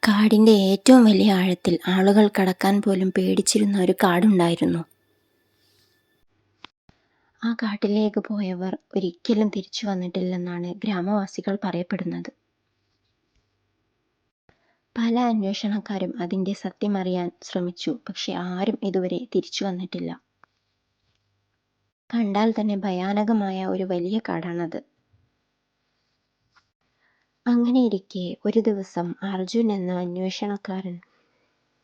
കാടിന്റെ ഏറ്റവും വലിയ ആഴത്തിൽ ആളുകൾ കടക്കാൻ പോലും പേടിച്ചിരുന്ന ഒരു കാടുണ്ടായിരുന്നു. ആ കാട്ടിലേക്ക് പോയവർ ഒരിക്കലും തിരിച്ചു വന്നിട്ടില്ലെന്നാണ് ഗ്രാമവാസികൾ പറയപ്പെടുന്നത്. പല അന്വേഷണക്കാരും അതിന്റെ സത്യമറിയാൻ ശ്രമിച്ചു, പക്ഷെ ആരും ഇതുവരെ തിരിച്ചു വന്നിട്ടില്ല. കണ്ടാൽ തന്നെ ഭയാനകമായ ഒരു വലിയ കാടാണത്. അങ്ങനെയിരിക്കെ ഒരു ദിവസം അർജുൻ എന്ന അന്വേഷണക്കാരൻ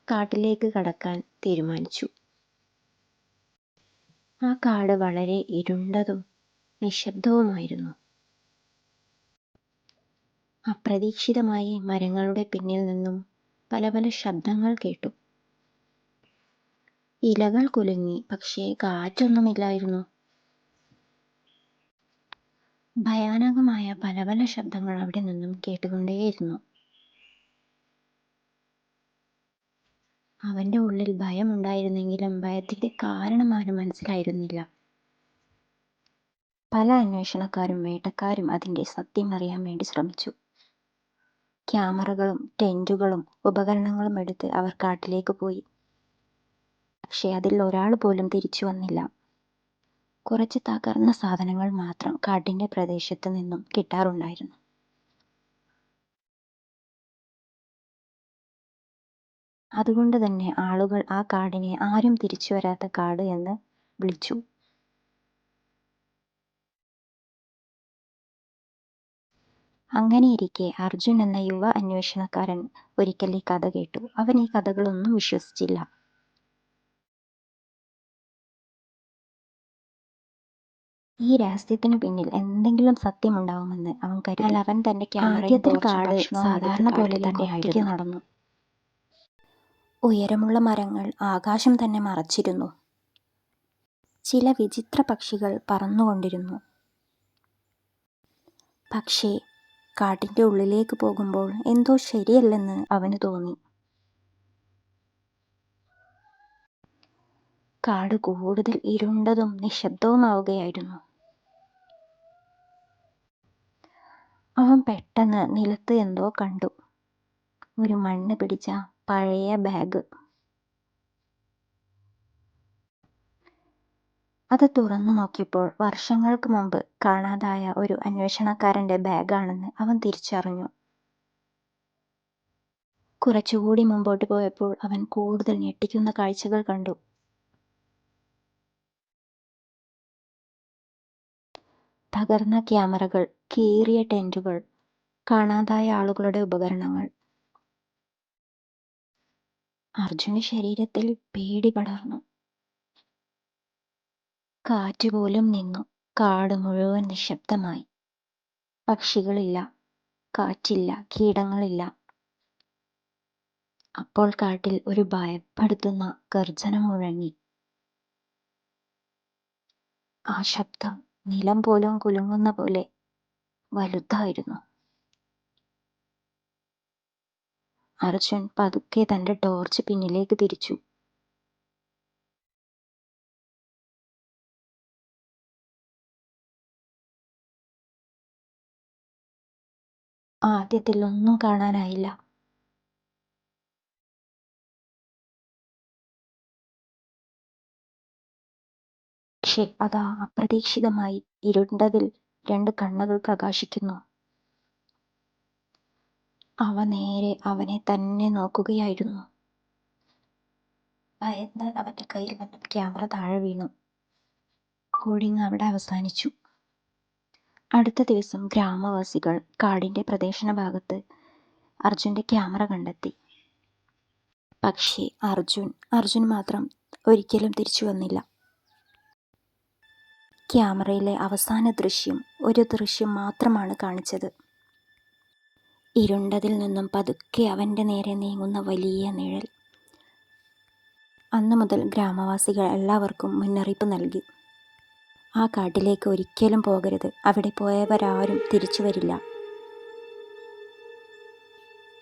കാട്ടിലേക്ക് കടക്കാൻ തീരുമാനിച്ചു. ആ കാട് വളരെ ഇരുണ്ടതും നിശബ്ദവുമായിരുന്നു. അപ്രതീക്ഷിതമായി മരങ്ങളുടെ പിന്നിൽ നിന്നും പല പല ശബ്ദങ്ങൾ കേട്ടു. ഇലകൾ കുലുങ്ങി, പക്ഷേ കാറ്റൊന്നുമില്ലായിരുന്നു. ഭയാനകമായ പല പല ശബ്ദങ്ങൾ അവിടെ നിന്നും കേട്ടുകൊണ്ടേയിരുന്നു. അവന്റെ ഉള്ളിൽ ഭയമുണ്ടായിരുന്നെങ്കിലും ഭയത്തിന്റെ കാരണം ആരും മനസ്സിലായിരുന്നില്ല. പല അന്വേഷണക്കാരും വേട്ടക്കാരും അതിന്റെ സത്യം അറിയാൻ വേണ്ടി ശ്രമിച്ചു. ക്യാമറകളും ടെന്റുകളും ഉപകരണങ്ങളും എടുത്ത് അവർ കാട്ടിലേക്ക് പോയി. പക്ഷെ അതിൽ ഒരാൾ പോലും തിരിച്ചു വന്നില്ല. കുറച്ച് തകർന്ന സാധനങ്ങൾ മാത്രം കാട്ടിന്റെ പ്രദേശത്ത് നിന്നും കിട്ടാറുണ്ടായിരുന്നു. അതുകൊണ്ട് തന്നെ ആളുകൾ ആ കാടിനെ ആരും തിരിച്ചു വരാത്ത കാട് എന്ന് വിളിച്ചു. അങ്ങനെയിരിക്കെ അർജുൻ എന്ന യുവ അന്വേഷണക്കാരൻ ഒരിക്കൽ ഈ കഥ കേട്ടു. അവൻ ഈ കഥകളൊന്നും വിശ്വസിച്ചില്ല. ഈ രഹസ്യത്തിന് പിന്നിൽ എന്തെങ്കിലും സത്യമുണ്ടാവുമെന്ന് അവൻ കരുതി. അവൻ തന്റെ ആദ്യത്തിൽ കാട് സാധാരണ പോലെ തന്നെ നടന്നു. ഉയരമുള്ള മരങ്ങൾ ആകാശം തന്നെ മറച്ചിരുന്നു. ചില വിചിത്ര പക്ഷികൾ പറന്നുകൊണ്ടിരുന്നു. പക്ഷേ കാട്ടിന്റെ ഉള്ളിലേക്ക് പോകുമ്പോൾ എന്തോ ശരിയല്ലെന്ന് അവന് തോന്നി. കാട് കൂടുതൽ ഇരുണ്ടതും നിശബ്ദവുമാവുകയായിരുന്നു. അവൻ പെട്ടെന്ന് നിലത്ത് എന്തോ കണ്ടു. ഒരു മണ്ണ് പിടിച്ച പഴയ ബാഗ്. അത് തുറന്നു നോക്കിയപ്പോൾ വർഷങ്ങൾക്ക് മുമ്പ് കാണാതായ ഒരു അന്വേഷണക്കാരന്റെ ബാഗാണെന്ന് അവൻ തിരിച്ചറിഞ്ഞു. കുറച്ചുകൂടി മുമ്പോട്ട് പോയപ്പോൾ അവൻ കൂടുതൽ ഞെട്ടിക്കുന്ന കാഴ്ചകൾ കണ്ടു. തകർന്ന ക്യാമറകൾ, കീറിയ ടെന്റുകൾ, കാണാതായ ആളുകളുടെ ഉപകരണങ്ങൾ. അർജുന്റെ ശരീരത്തിൽ പേടി പടർന്നു. കാറ്റ് പോലും നിന്നു. കാട് മുഴുവൻ നിശബ്ദമായി. പക്ഷികളില്ല, കാറ്റില്ല, കീടങ്ങളില്ല. അപ്പോൾ കാട്ടിൽ ഒരു ഭയപ്പെടുത്തുന്ന ഗർജനം മുഴങ്ങി. ആ ശബ്ദം നിലം പോലും കുലുങ്ങുന്ന പോലെ വലുതായിരുന്നു. അർജുൻ പതുക്കെ തന്റെ ടോർച്ച് പിന്നിലേക്ക് തിരിച്ചു. ആദ്യത്തിൽ ഒന്നും കാണാനായില്ല. പക്ഷെ അതാ അപ്രതീക്ഷിതമായി ഇരുണ്ടതിൽ 2 കണ്ണുകൾ പ്രകാശിക്കുന്നു. അവ നേരെ അവനെ തന്നെ നോക്കുകയായിരുന്നു. ഭയന്നാൽ അവന്റെ കയ്യിൽ നിന്നും ക്യാമറ താഴെ വീണു. കോഡിങ് അവിടെ അവസാനിച്ചു. അടുത്ത ദിവസം ഗ്രാമവാസികൾ കാടിന്റെ പ്രദക്ഷിണ ഭാഗത്ത് അർജുന്റെ ക്യാമറ കണ്ടെത്തി. പക്ഷേ അർജുൻ മാത്രം ഒരിക്കലും തിരിച്ചു വന്നില്ല. ക്യാമറയിലെ അവസാന ദൃശ്യം ഒരു ദൃശ്യം മാത്രമാണ് കാണിച്ചത്. ഇരുണ്ടതിൽ നിന്നും പതുക്കെ അവന്റെ നേരെ നീങ്ങുന്ന വലിയ നിഴൽ. അന്നു മുതൽ ഗ്രാമവാസികൾ എല്ലാവർക്കും മുന്നറിയിപ്പ് നൽകി. ആ കാട്ടിലേക്ക് ഒരിക്കലും പോകരുത്. അവിടെ പോയവരാരും തിരിച്ചു വരില്ല.